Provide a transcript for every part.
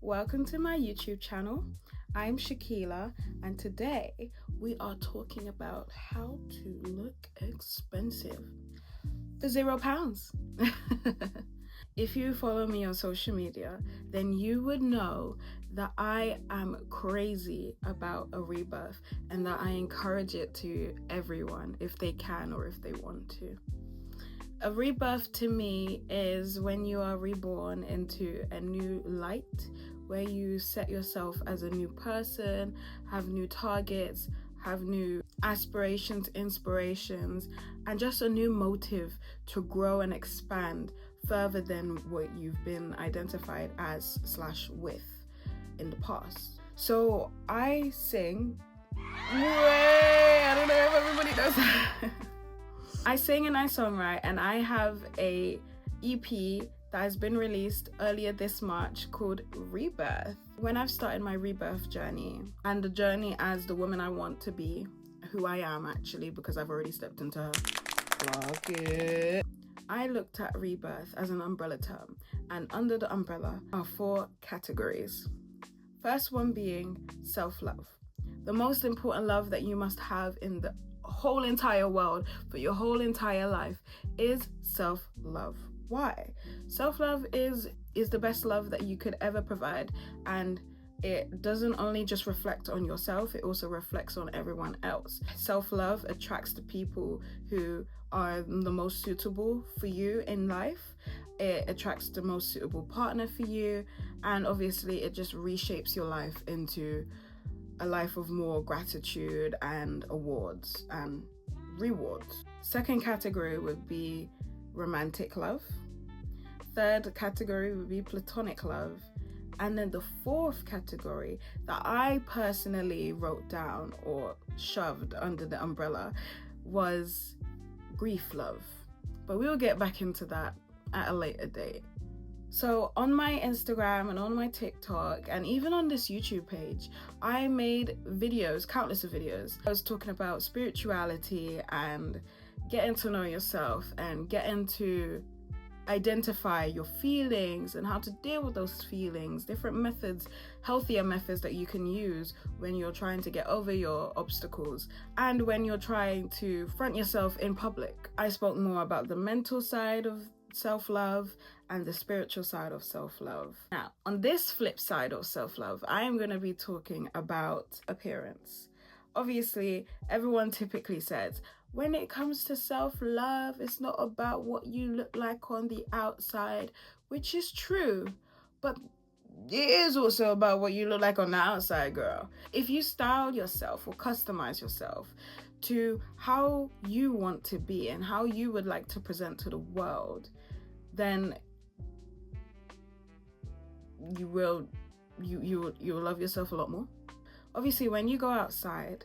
welcome to my YouTube channel. I'm Shakila, and today we are talking about how to look expensive for £0. If you follow me on social media, then you would know that I am crazy about a rebirth and that I encourage it to everyone if they can or if they want to. A rebirth to me is when you are reborn into a new light, where you set yourself as a new person, have new targets, have new aspirations, inspirations, and just a new motive to grow and expand further than what you've been identified as / with in the past. So I sing. I don't know if everybody does that. I sing and I songwrite, and I have a EP that has been released earlier this March called Rebirth. When I've started my rebirth journey and the journey as the woman I want to be, who I am actually, because I've already stepped into her pocket, I looked at rebirth as an umbrella term, and under the umbrella are 4 categories. First one being self-love. The most important love that you must have in the whole entire world for your whole entire life is self-love. Why? Self-love is the best love that you could ever provide, and it doesn't only just reflect on yourself, it also reflects on everyone else. Self-love attracts the people who are the most suitable for you in life. It attracts the most suitable partner for you, and obviously it just reshapes your life into a life of more gratitude and awards and rewards. Second category would be romantic love. Third category would be platonic love. And then the fourth category that I personally wrote down or shoved under the umbrella was grief love. But we'll get back into that at a later date. So on my Instagram and on my TikTok and even on this YouTube page, I made videos, countless of videos. I was talking about spirituality and getting to know yourself and getting to identify your feelings and how to deal with those feelings, different methods, healthier methods that you can use when you're trying to get over your obstacles and when you're trying to front yourself in public. I spoke more about the mental side of self-love and the spiritual side of self-love. Now, on this flip side of self-love, I am going to be talking about appearance. Obviously, everyone typically says, when it comes to self-love, it's not about what you look like on the outside, which is true, but it is also about what you look like on the outside, girl. If you style yourself or customize yourself to how you want to be and how you would like to present to the world, then you will love yourself a lot more. Obviously, when you go outside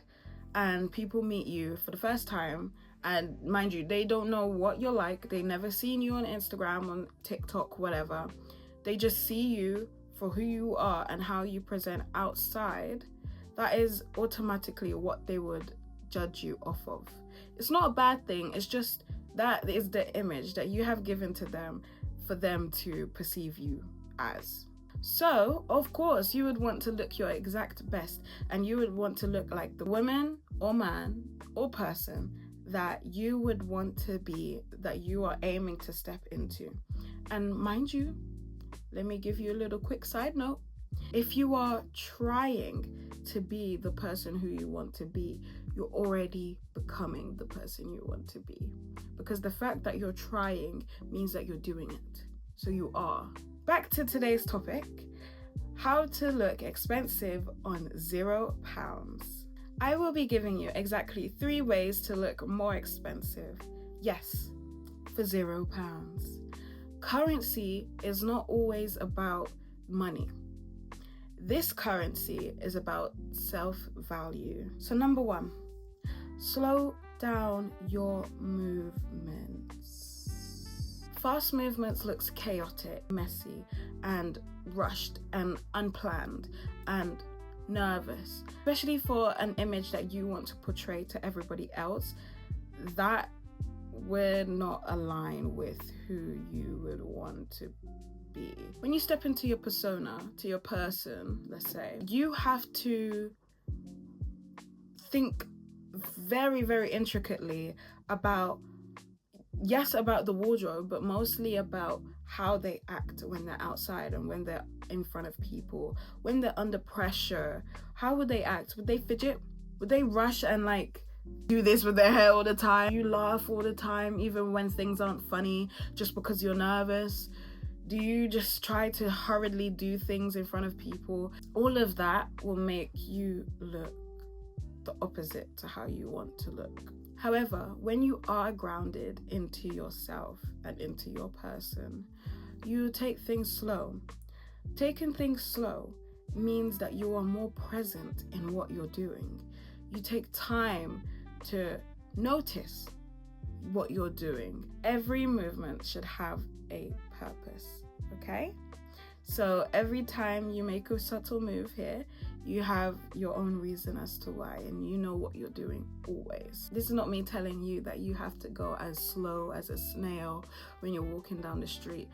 and people meet you for the first time, and mind you, they don't know what you're like, they never seen you on Instagram, on TikTok, whatever, they just see you for who you are and how you present outside, that is automatically what they would judge you off of. It's not a bad thing, it's just that is the image that you have given to them for them to perceive you as. So, of course, you would want to look your exact best, and you would want to look like the woman or man or person that you would want to be, that you are aiming to step into. And mind you, let me give you a little quick side note. If you are trying to be the person who you want to be, you're already becoming the person you want to be. Because the fact that you're trying means that you're doing it. So you are. Back to today's topic, how to look expensive on £0. I will be giving you exactly 3 ways to look more expensive. Yes, for £0. Currency is not always about money. This currency is about self-value. So number 1, slow down your movements. Fast movements looks chaotic, messy, and rushed, and unplanned, and nervous. Especially for an image that you want to portray to everybody else, that would not align with who you would want to be, when you step into your persona, to your person, let's say, you have to think very, very intricately about the wardrobe, but mostly about how they act when they're outside and when they're in front of people, when they're under pressure. How would they act? Would they fidget? Would they rush and like do this with their hair all the time? You laugh all the time even when things aren't funny just because you're nervous? Do you just try to hurriedly do things in front of people? All of that will make you look the opposite to how you want to look. However, when you are grounded into yourself and into your person, you take things slow. Taking things slow means that you are more present in what you're doing. You take time to notice what you're doing. Every movement should have a purpose, okay? So every time you make a subtle move here, you have your own reason as to why, and you know what you're doing always. This is not me telling you that you have to go as slow as a snail when you're walking down the street.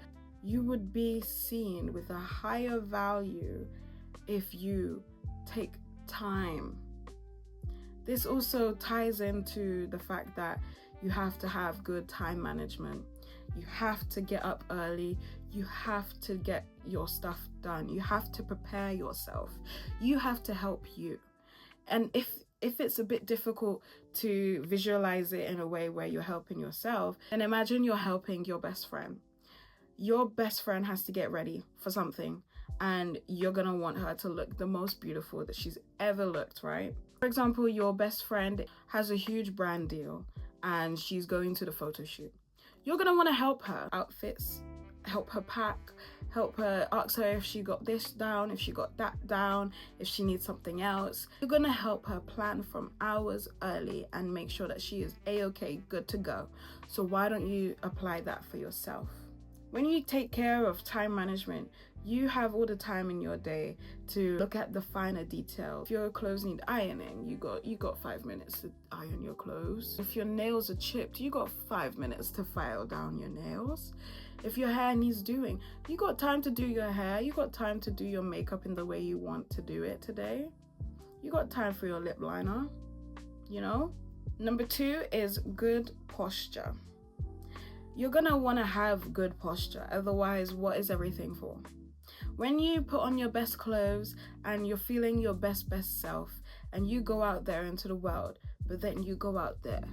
You would be seen with a higher value if you take time. This also ties into the fact that you have to have good time management. You have to get up early. You have to get your stuff done. You have to prepare yourself. You have to help you. And if it's a bit difficult to visualize it in a way where you're helping yourself, then imagine you're helping your best friend. Your best friend has to get ready for something, and you're gonna want her to look the most beautiful that she's ever looked, right? For example, your best friend has a huge brand deal and she's going to the photo shoot. You're gonna want to help her outfits, help her pack, help her, ask her if she got this down, if she got that down, if she needs something else. You're gonna help her plan from hours early and make sure that she is a-okay, good to go. So why don't you apply that for yourself? When you take care of time management, you have all the time in your day to look at the finer detail. If your clothes need ironing, you got 5 minutes to iron your clothes. If your nails are chipped, you got 5 minutes to file down your nails. If your hair needs doing, you got time to do your hair. You got time to do your makeup in the way you want to do it today. You got time for your lip liner, you know? Number 2 is good posture. You're gonna wanna have good posture, otherwise what is everything for? When you put on your best clothes and you're feeling your best self and you go out there into the world, but then you go out there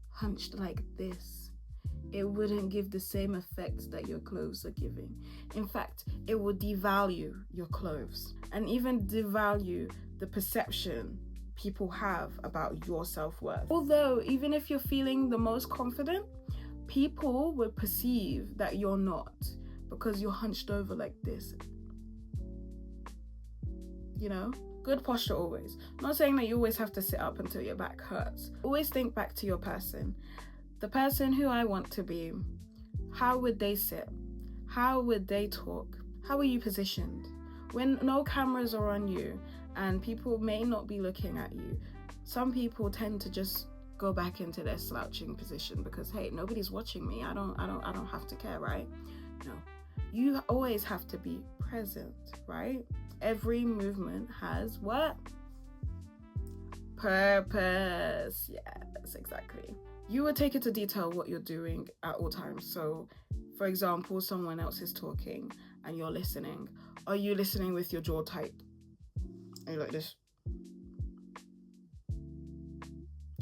hunched like this, it wouldn't give the same effect that your clothes are giving. In fact, it will devalue your clothes and even devalue the perception people have about your self-worth. Although, even if you're feeling the most confident, people would perceive that you're not because you're hunched over like this. You know? Good posture always. I'm not saying that you always have to sit up until your back hurts. Always think back to your person. The person who I want to be. How would they sit? How would they talk? How are you positioned? When no cameras are on you and people may not be looking at you, some people tend to just go back into their slouching position because, hey, nobody's watching me. I don't have to care, right? No. You always have to be present, right? Every movement has what? Purpose. Yes, exactly. You would take it to detail what you're doing at all times. So, for example, someone else is talking and you're listening. Are you listening with your jaw tight? Are you like this?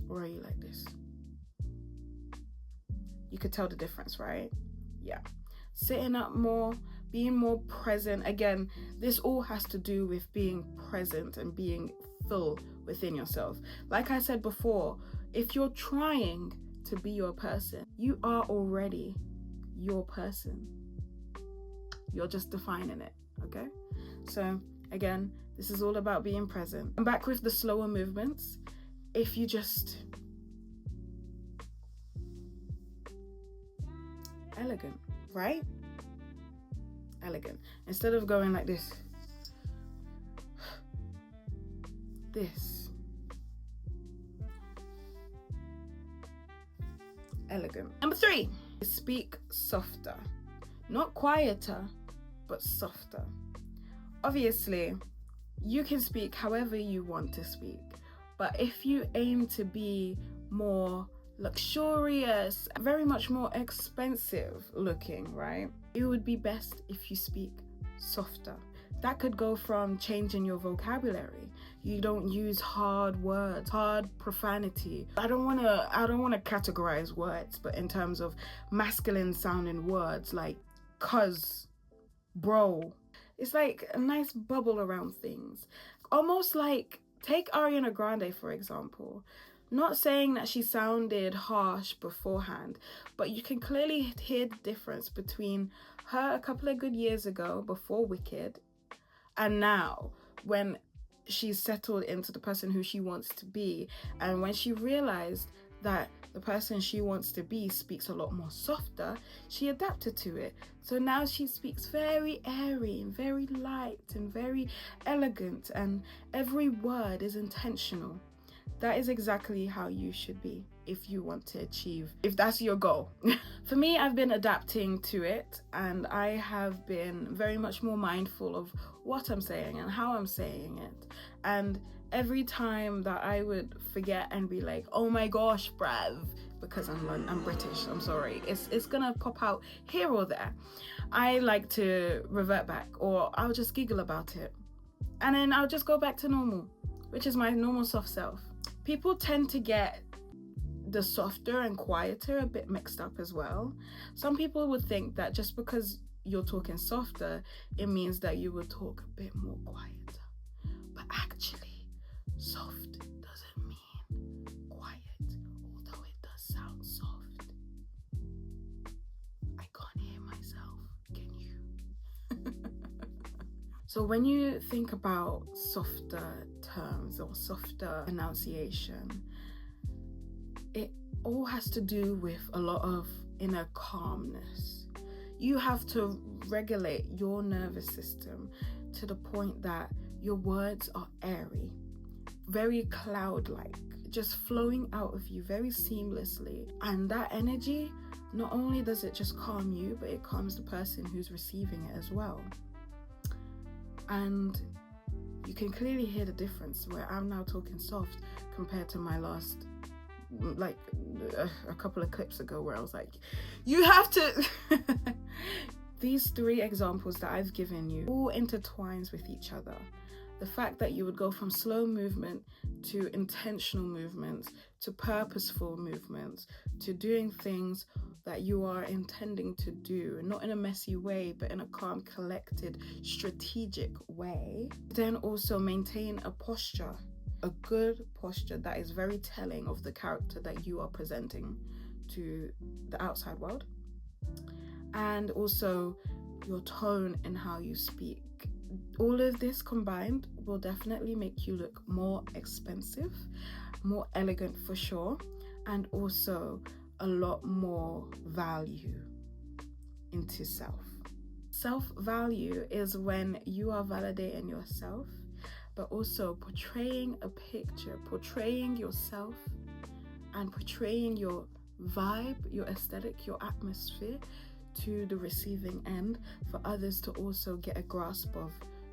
Or are you like this? You could tell the difference, right? Yeah. Sitting up more, being more present. Again, this all has to do with being present and being full within yourself. Like I said before, if you're trying to be your person, you are already your person. You're just defining it, okay? So again, this is all about being present. I'm back with the slower movements. If you just elegant, right? Elegant. Instead of going like this, elegant. Number 3, speak softer. Not quieter, but softer. Obviously, you can speak however you want to speak, but if you aim to be more luxurious, very much more expensive looking, right? It would be best if you speak softer. That could go from changing your vocabulary. You don't use hard words, hard profanity. I don't want to categorize words, but in terms of masculine sounding words like cuz, bro, it's like a nice bubble around things. Almost like, take Ariana Grande for example. Not saying that she sounded harsh beforehand, but you can clearly hear the difference between her a couple of good years ago before Wicked and now, when she's settled into the person who she wants to be, and when she realized that the person she wants to be speaks a lot more softer, she adapted to it. So now she speaks very airy and very light and very elegant, and every word is intentional. That is exactly how you should be if you want to achieve, if that's your goal. For me, I've been adapting to it, and I have been very much more mindful of what I'm saying and how I'm saying it. And every time that I would forget and be like, oh my gosh, bruv, because I'm British, I'm sorry, it's gonna pop out here or there, I like to revert back, or I'll just giggle about it, and then I'll just go back to normal, which is my normal soft self. People tend to get the softer and quieter a bit mixed up as well. Some people would think that just because you're talking softer, it means that you will talk a bit more quieter. But actually, soft doesn't mean quiet, although it does sound soft. I can't hear myself, can you? So when you think about softer terms or softer enunciation, it all has to do with a lot of inner calmness. You have to regulate your nervous system to the point that your words are airy, very cloud-like, just flowing out of you very seamlessly. And that energy, not only does it just calm you, but it calms the person who's receiving it as well. And you can clearly hear the difference where I'm now talking soft compared to my last, like a couple of clips ago, where I was like, you have to. These three examples that I've given you all intertwines with each other. The fact that you would go from slow movement to intentional movements to purposeful movements to doing things that you are intending to do, not in a messy way, but in a calm, collected, strategic way. Then also maintain a posture, a good posture that is very telling of the character that you are presenting to the outside world. And also your tone and how you speak. All of this combined will definitely make you look more expensive, more elegant for sure, and also a lot more value into self. Self-value is when you are validating yourself, but also portraying a picture, portraying yourself and portraying your vibe, your aesthetic, your atmosphere to the receiving end, for others to also get a grasp of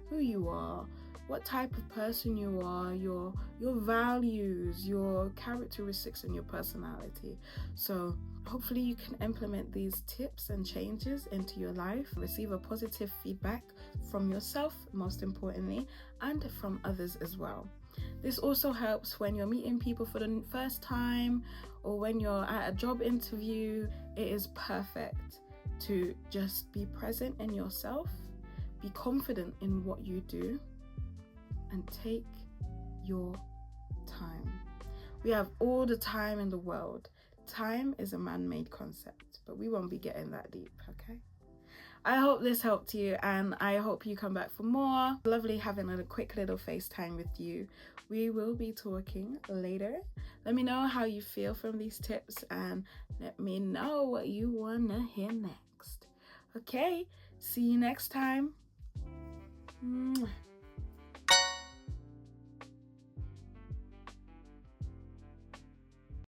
who you are, what type of person you are, your values, your characteristics, and your personality. So hopefully you can implement these tips and changes into your life, receive a positive feedback from yourself, most importantly, and from others as well. This also helps when you're meeting people for the first time, or when you're at a job interview. It is perfect to just be present in yourself, be confident in what you do, and take your time. We have all the time in the world. Time is a man-made concept, but we won't be getting that deep, okay? I hope this helped you, and I hope you come back for more. Lovely having a quick little FaceTime with you. We will be talking later. Let me know how you feel from these tips, and let me know what you want to hear next. Okay, see you next time. Mwah.